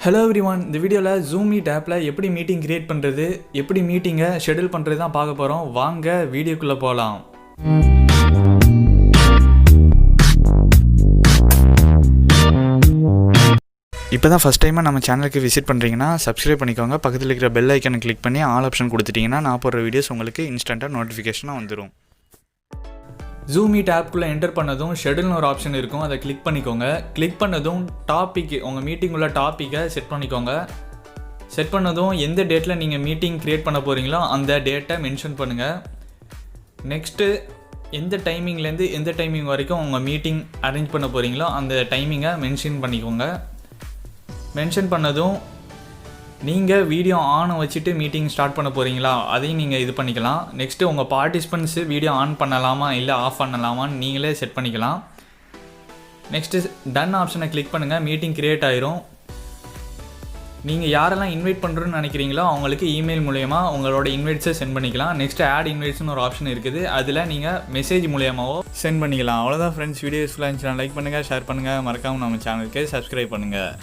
Hello everyone, இந்த வீடியோவில் zoom meet ஆப்பில் எப்படி மீட்டிங் கிரியேட் பண்ணுறது, எப்படி மீட்டிங்கை ஷெடியூல் பண்ணுறது தான் பார்க்க போகிறோம். வாங்க வீடியோக்குள்ளே போகலாம். இப்போ தான் ஃபஸ்ட் டைமாக நம்ம சேனலுக்கு விசிட் பண்ணுறீங்கன்னா சப்ஸ்கிரைப் பண்ணிக்கோங்க. பக்கத்தில் இருக்கிற பெல் ஐக்கனை கிளிக் பண்ணி ஆல் ஆப்ஷன் கொடுத்துட்டிங்கன்னா நான் போடுற வீடியோஸ் உங்களுக்கு இன்ஸ்டண்ட்டாக நோட்டிஃபிகேஷனாக வந்துடும். ஜூம் மீட் ஆப்குள்ளே என்டர் பண்ணதும் ஷெடியூல்னு ஒரு ஆப்ஷன் இருக்கும், அதை கிளிக் பண்ணிக்கோங்க. கிளிக் பண்ணதும் டாபிக், உங்கள் மீட்டிங் உள்ள டாப்பிக்கை செட் பண்ணிக்கோங்க. செட் பண்ணதும் எந்த டேட்டில் நீங்கள் மீட்டிங் க்ரியேட் பண்ண போகிறீங்களோ அந்த டேட்டை மென்ஷன் பண்ணுங்கள். நெக்ஸ்ட்டு எந்த டைமிங்லேருந்து எந்த டைமிங் வரைக்கும் உங்கள் மீட்டிங் அரேஞ்ச் பண்ண போகிறீங்களோ அந்த டைமிங்கை மென்ஷன் பண்ணிக்கோங்க. மென்ஷன் பண்ணதும் நீங்கள் வீடியோ ஆனை வச்சுட்டு மீட்டிங் ஸ்டார்ட் பண்ண போகிறீங்களா அதையும் நீங்கள் இது பண்ணிக்கலாம். நெக்ஸ்ட்டு உங்கள் பார்ட்டிசிபெண்ட்ஸு வீடியோ ஆன் பண்ணலாமா இல்லை ஆஃப் பண்ணலாமான்னு நீங்களே செட் பண்ணிக்கலாம். நெக்ஸ்ட்டு டன் ஆப்ஷனை கிளிக் பண்ணுங்கள், மீட்டிங் க்ரியேட் ஆயிரும். நீங்கள் யாரெல்லாம் இன்வைட் பண்ணுறோன்னு நினைக்கிறீங்களோ அவங்களுக்கு இமெயில் மூலயமா உங்களோட இன்வைட்ஸை சென்ட் பண்ணிக்கலாம். நெக்ஸ்ட்டு ஆட் இன்வைட்ஸ்னு ஒரு ஆப்ஷன் இருக்குது, அதில் நீங்கள் மெசேஜ் மூலியமாவோ சென்ட் பண்ணிக்கலாம். அவ்வளோதான் ஃப்ரெண்ட்ஸ், வீடியோ யூஸ்ஃபுல்லாக இருந்துச்சுன்னா லைக் பண்ணுங்கள், ஷேர் பண்ணுங்கள், மறக்காமல் நம்ம சேனலுக்கு சப்ஸ்கிரைப் பண்ணுங்கள்.